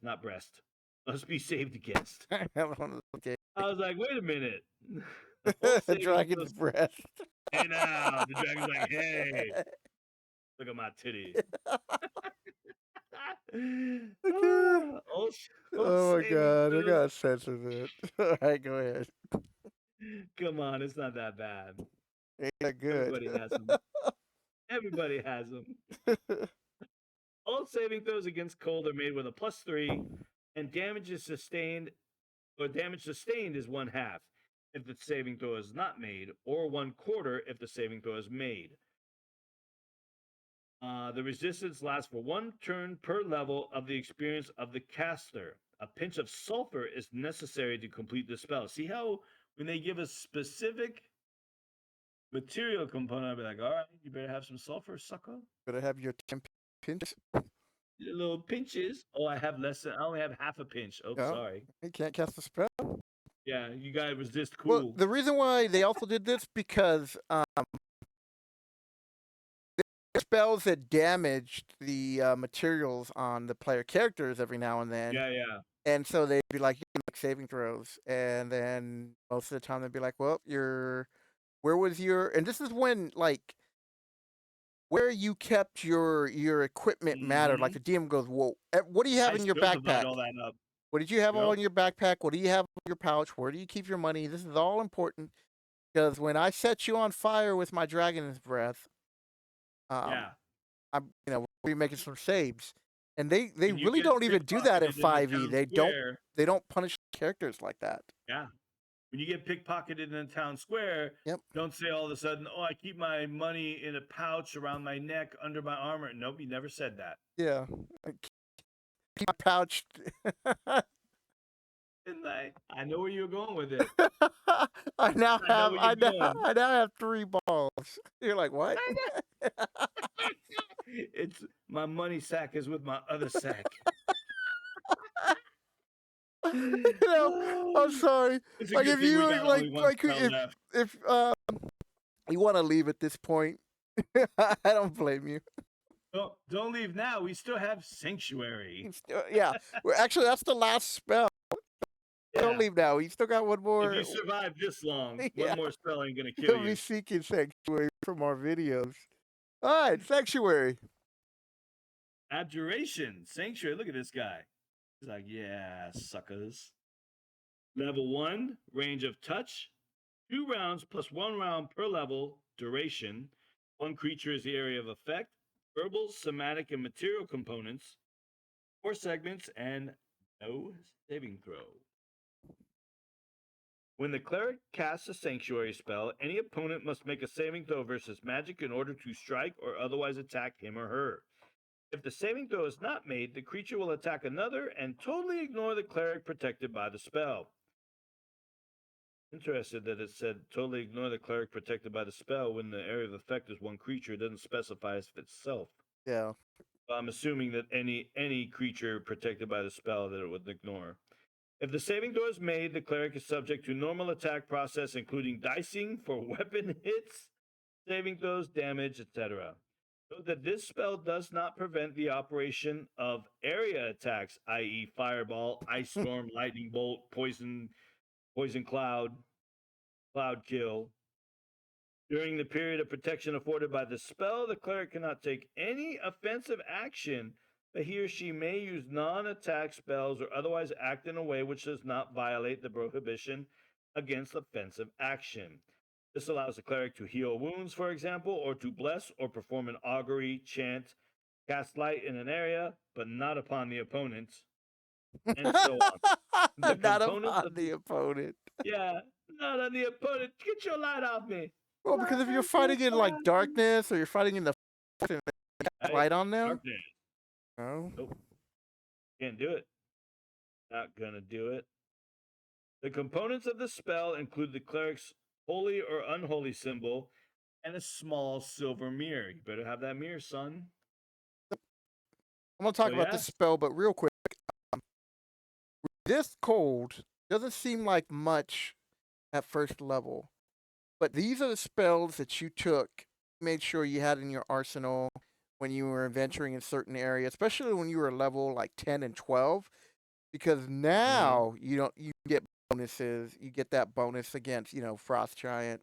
not breast, must be saved against. Okay. I was like, wait a minute. The dragon's breath. Hey now, the dragon's like, hey, look at my titty. Oh my god, I gotta censor that. All right, go ahead. Come on, it's not that bad. Ain't that good? Everybody has them. Everybody has them. All saving throws against cold are made with a +3, and damage sustained is 1/2 if the saving throw is not made, or 1/4 if the saving throw is made. The resistance lasts for 1 turn per level of the experience of the caster. A pinch of sulfur is necessary to complete the spell. See how when they give a specific material component, I'll be like, all right, you better have some sulfur, sucker. Better have your 10 pinch. Little pinches. Oh, I only have half a pinch. Oh, sorry. You can't cast the spell. Yeah, you gotta resist cool. Well, the reason why they also did this because spells that damaged the materials on the player characters every now and then. Yeah. And so they'd be like, you can make saving throws, and then most of the time they'd be like, well, where was your? And this is when like where you kept your equipment mattered. Like the DM goes, whoa, what do you have in your backpack? All that up. What did you have all in your backpack? What do you have in your pouch? Where do you keep your money? This is all important because when I set you on fire with my dragon's breath, we're making some saves, and they really don't even do that in 5e. They don't punish characters like that. Yeah. When you get pickpocketed in the town square, don't say all of a sudden, oh, I keep my money in a pouch around my neck under my armor. Nope, you never said that. Yeah. Keep my pouch. And I know where you're going with it. I now I know have where I you're now going. I now have 3 balls. You're like, "What?" It's my money sack is with my other sack. You know, I'm sorry. It's a Like, good if thing we you got like only one like spell left. if you wanna leave at this point, I don't blame you. Don't leave now. We still have Sanctuary. You still yeah. Well, actually, that's the last spell. Don't Yeah. leave now. You still got one If you more. survive this long, one Yeah, more spell ain't gonna kill you'll be you. seeking sanctuary from our videos. All right, sanctuary. Abjuration. Sanctuary. Look at this guy. He's like, yeah, suckers. Level 1, range of touch. 2 rounds plus 1 round per level. Duration. 1 creature is the area of effect. Verbal, somatic, and material components. 4 segments and no saving throw. When the cleric casts a sanctuary spell, any opponent must make a saving throw versus magic in order to strike or otherwise attack him or her. If the saving throw is not made, the creature will attack another and totally ignore the cleric protected by the spell. Interested that it said totally ignore the cleric protected by the spell when the area of effect is 1 creature. It doesn't specify if it's self. Yeah. I'm assuming that any creature protected by the spell that it would ignore. If the saving throw is made, the cleric is subject to normal attack process, including dicing for weapon hits, saving throws, damage, etc. Note that this spell does not prevent the operation of area attacks, i.e., fireball, ice storm, lightning bolt, poison cloud, cloud kill. During the period of protection afforded by the spell, the cleric cannot take any offensive action, but he or she may use non attack spells or otherwise act in a way which does not violate the prohibition against offensive action. This allows the cleric to heal wounds, for example, or to bless or perform an augury, chant, cast light in an area, but not upon the opponent, and so on. The Not components upon of the the opponent. yeah, not on the opponent. Get your light off me. Well, because if you're Light is fighting in like fine. darkness or you're fighting in the Right? light on them, Darkness. oh, Nope. Can't do it. Not gonna do it. The components of the spell include the cleric's holy or unholy symbol and a small silver mirror. You better have that mirror, son. I'm gonna So talk about this yeah. spell, but real quick, this cold doesn't seem like much at first level, but these are the spells that you took, made sure you had in your arsenal when you were venturing in certain areas, especially when you were level like 10 and 12, because Mm-hmm. now you get bonuses. You get that bonus against, Frost Giant,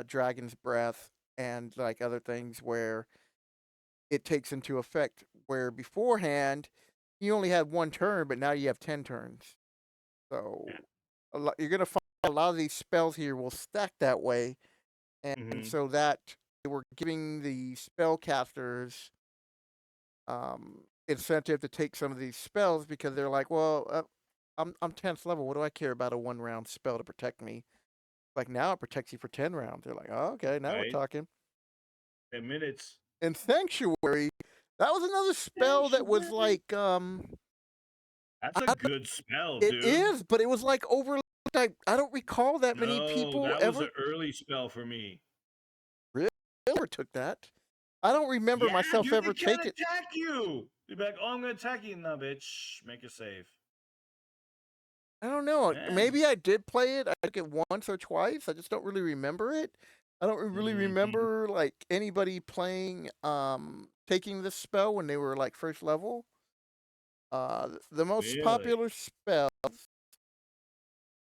Dragon's Breath, and like other things where it takes into effect. Where beforehand, you only had 1 turn, but now you have 10 turns. So Yeah. you're gonna find a lot of these spells here will stack that way, and Mm-hmm. so that they were giving the spellcasters incentive to take some of these spells because they're like, well, I'm 10th level. What do I care about a 1 round spell to protect me? Like now it protects you for 10 rounds. They're like, oh, okay, now we're Right. talking. 10 minutes. And Sanctuary, that was another spell that was Sanctuary. like, That's a good spell, it dude. is, but it was like over. I don't recall that many No, people that was ever an early spell for me. really ever took that. I don't remember Yeah, myself dude, ever they can't taking. attack you. You'd be like, oh, I'm gonna attack you. No, bitch. Make a save. I don't know. Yeah. Maybe I did play it. I took it once or twice. I just don't really remember it. I don't really Mm-hmm. remember like anybody playing taking this spell when they were like first level. The most Really? popular spell.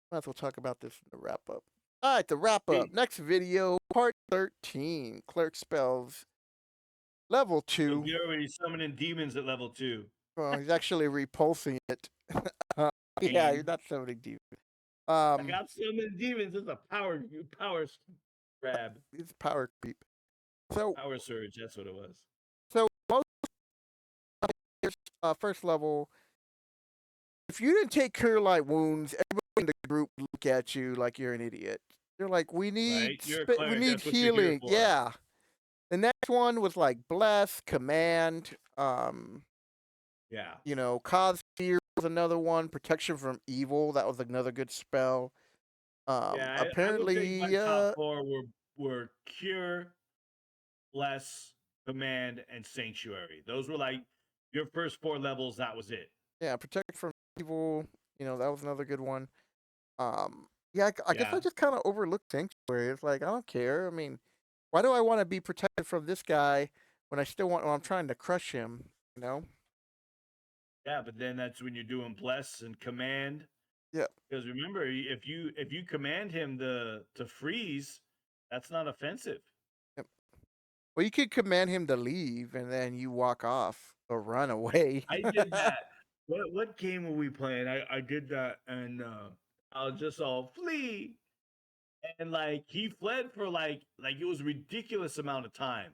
Might as well talk about this in the wrap up. All right, the wrap up. Hey, Next video, part 13. Cleric Spells, level look, 2. you're already summoning demons at level 2. Well, he's actually repulsing it. Yeah, you're And not summoning demons. I got summoning demons. It's a power grab. It's power creep. So, Power surge. That's what it was. so most first level, if you didn't take cure light wounds, everybody in the group look at you like you're an idiot. They're like, Right? You're a we cleric. need That's what you're here healing. for. Yeah. The next one was like bless, command, Yeah. cause fear. was another one. Protection from evil. That was another good spell. Yeah, I would think my Apparently, top four were Cure, Bless, Command, and Sanctuary. Those were like your first four levels. That was it. yeah, protect from evil. That was another good one. Yeah, I guess I Yeah, just kind of overlooked sanctuary. It's like I don't care. I mean, why do I want to be protected from this guy when when I'm trying to crush him? You know? yeah. But then that's when you're doing Bless and Command. Yeah. Because remember, if you command him to freeze, that's not offensive. Yep. Well, you could command him to leave, and then you walk off or run away. I did that. What game were we playing? I did that, and I was just all flee, and like he fled for like it was a ridiculous amount of time.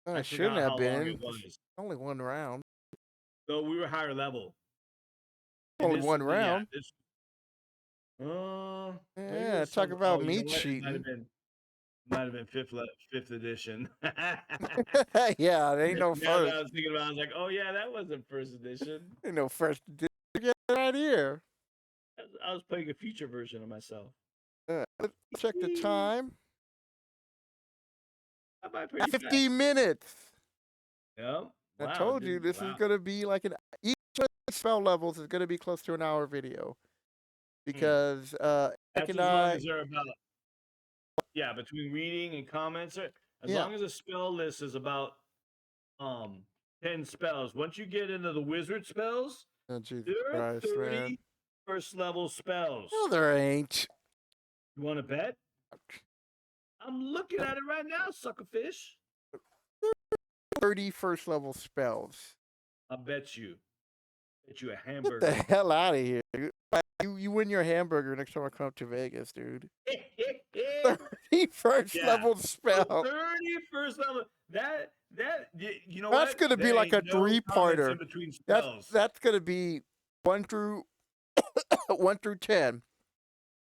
I It shouldn't forgot have how long it been. It's was. only one round. So we were higher level, and Only this one yeah round. this maybe it Yeah, was talk some. Oh, about you know me what? It might have cheating. been fifth edition. Yeah, it ain't no Now that first. I was thinking about, it, I was like, oh yeah, that wasn't first edition. Ain't no first. Get right here. I was playing a future version of myself. Let's check the time. By pretty 15 fast. minutes. Yeah. I Wow. told you this is Wow. gonna be like each of the spell levels is gonna be close to an hour video because Nick That's and as long I. as they're about between reading and comments. As Yeah. long as the spell list is about 10 spells. Once you get into the wizard spells, Oh Jesus there are Christ, man. 30 first level spells. No, there ain't. You want to bet? I'm looking at it right now, suckerfish. 30 first level spells. I bet you. Bet you a Get hamburger. the hell out of here, dude. You win your hamburger next time I come up to Vegas, dude. 30 first level spell. 30 first level. That you know That's what? gonna be There like ain't a no comments three-parter. in between spells. That's gonna be 1 through 10.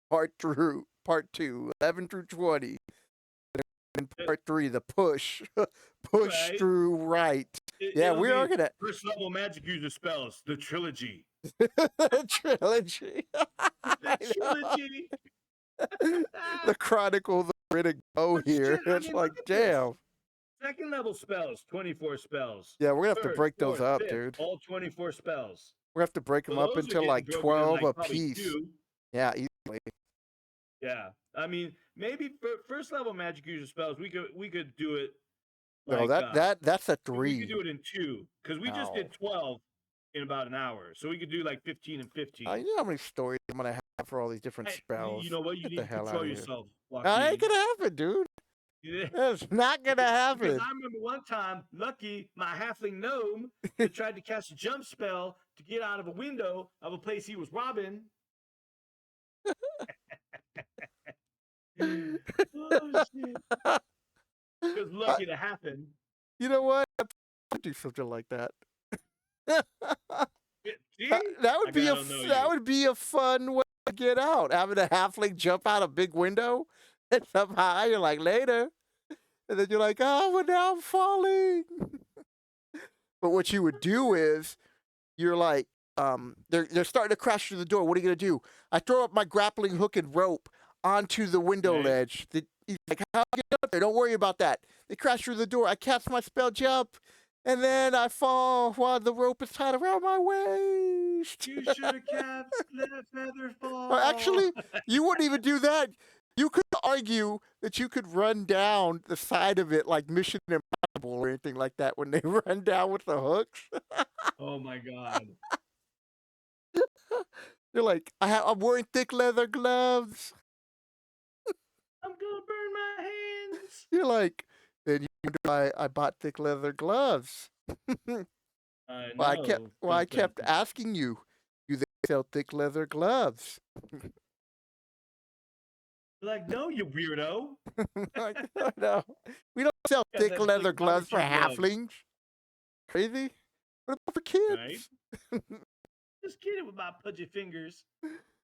Part 2, 11 through 20. And part 3, the push. Push Right. through right. Yeah, It'll we are be gonna first level magic user spells. The trilogy. trilogy. The trilogy. The Chronicles are ready to go But here. shit, I It's mean, like, look at this. damn. Second level spells, 24 spells. Yeah, we're gonna have to Third, break those fourth, up, fifth, dude. all 24 spells. We have to break So them up those are into getting like broken in 12 like a probably piece. 2. Yeah, easily. Yeah. I mean, maybe for first level magic user spells, we could do it No, like that's a we could 3. do it in 2 because we just No. did 12 in about an hour. So we could do like 15 and 15. You know how many stories I'm gonna have for all these different Hey, spells? you know what? You Get need the to hell out control of here. yourself, That ain't Joaquin. gonna happen, dude. It's not gonna Because happen. I remember one time, Lucky, my halfling gnome, that tried to cast a jump spell to get out of a window of a place he was robbing. Oh shit! It was lucky to happen. You know what? I'd do something like that. See? That would be a fun way to get out. Having a halfling jump out a big window, and somehow you're like later, and then you're like, oh, well, now I'm falling. But what you would do is, you're like, they're starting to crash through the door. What are you gonna do? I throw up my grappling hook and rope onto the window ledge. He's like, how do I get up there? Don't worry about that. They crash through the door. I cast my spell jump, and then I fall while the rope is tied around my waist. You should have cast let a feather fall. Or actually, you wouldn't even do that. You could argue that you could run down the side of it like Mission Impossible or anything like that when they run down with the hooks. Oh my god. You're like, I'm wearing thick leather gloves. I'm gonna burn my hands. You're like, then you wonder I bought thick leather gloves. I Well, know. I kept asking you, do they sell thick leather gloves? Like, no, you weirdo. Like, no, we don't sell thick leather gloves for halflings. Crazy? What about for kids? Right? Just kidding with my pudgy fingers.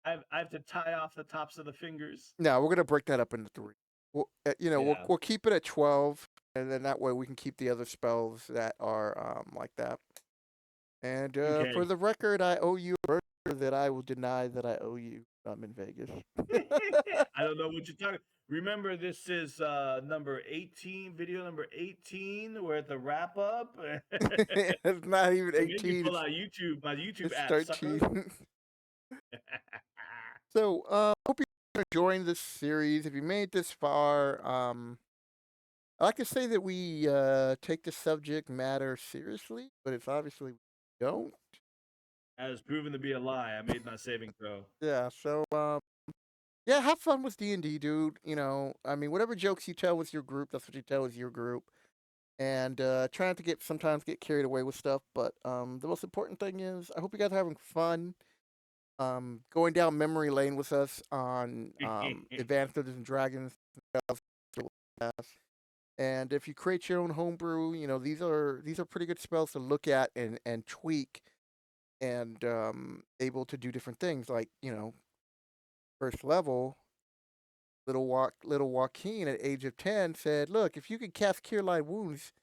I have to tie off the tops of the fingers. No, we're gonna break that up into 3. We'll keep it at 12, and then that way we can keep the other spells that are like that. And Okay. for the record, I owe you a burger that I will deny that I owe you. I'm in Vegas. I don't know what you're talking. Remember, this is number 18, video number 18. We're at the wrap up. It's not even You made me 18. pull out YouTube, my YouTube It's app, sucker. 13. So, hope you're enjoying this series. If you made it this far, I like to say that we take the subject matter seriously, but it's obviously we don't. That has proven to be a lie. I made my saving throw. Yeah. So, yeah, have fun with D&D, dude. You know, I mean, whatever jokes you tell with your group, that's what you tell with your group. And try not to sometimes get carried away with stuff. But the most important thing is, I hope you guys are having fun. Going down memory lane with us on Advanced Dungeons and Dragons. And if you create your own homebrew, you know these are pretty good spells to look at and tweak, and able to do different things. Like first level, little Joaquin at age of 10 said, "Look, if you can cast Cure Light Wounds,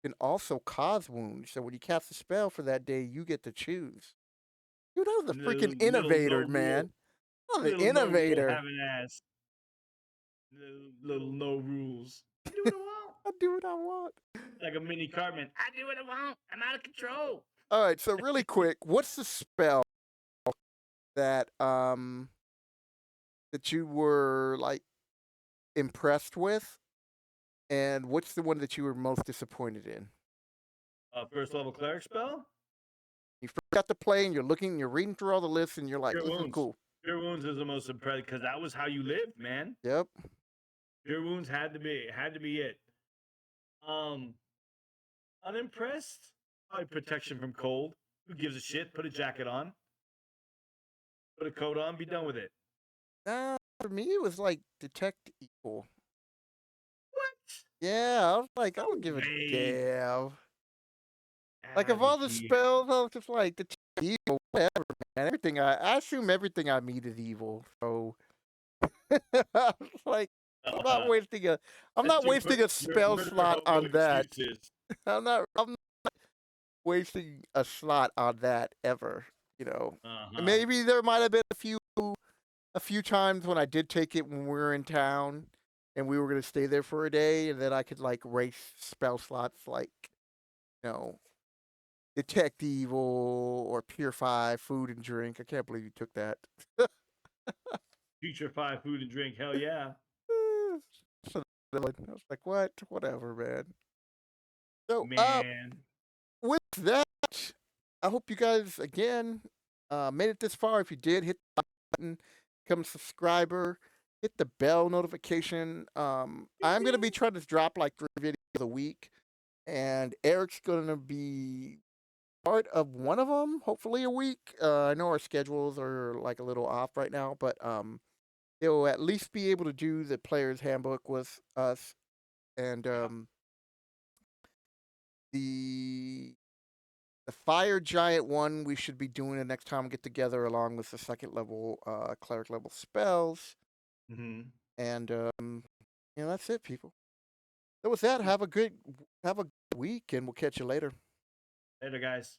you can also cause wounds. So when you cast a spell for that day, you get to choose." Dude, that was a freaking Little innovator, no rule, man. That was an little no rule innovator. having ass. Little no rules. I do what I want. I do what I want. Like a mini Cartman. I do what I want. I'm out of control. All right, so really quick, what's the spell that that you were like impressed with, and what's the one that you were most disappointed in? First level cleric spell. You forgot to play, and you're reading through all the lists, and you're like, Cure "This is wounds. cool." Cure wounds is the most impressive because that was how you lived, man. Yep. Cure wounds had to be it. Unimpressed. Probably protection from cold. Who gives a shit? Put a jacket on. Put a coat on. Be done with it. For me, it was like detect evil. What? Yeah, I was like, I No don't give a way. damn. Like of Outta all the here. spells, I was just like detect evil, whatever, man. Everything I assume everything I meet is evil, so I was like, I'm not wasting a spell Your slot humble on that. excuses. I'm not wasting a slot on that ever. You know, maybe there might have been a few times when I did take it when we were in town and we were gonna stay there for a day, and then I could like race spell slots like detect evil or purify food and drink. I can't believe you took that. Putrefy food and drink. Hell yeah. So I was like, what? Whatever, man. So, Man. with that, I hope you guys again made it this far. If you did, hit the button, become a subscriber, hit the bell notification. I'm gonna be trying to drop like 3 videos a week, and Eric's gonna be part of one of them, hopefully a week. I know our schedules are like a little off right now, but he'll at least be able to do the player's handbook with us, and the fire giant one we should be doing the next time we get together, along with the second level cleric level spells. And that's it, people. So with that, have a good week, and we'll catch you later. Later, guys.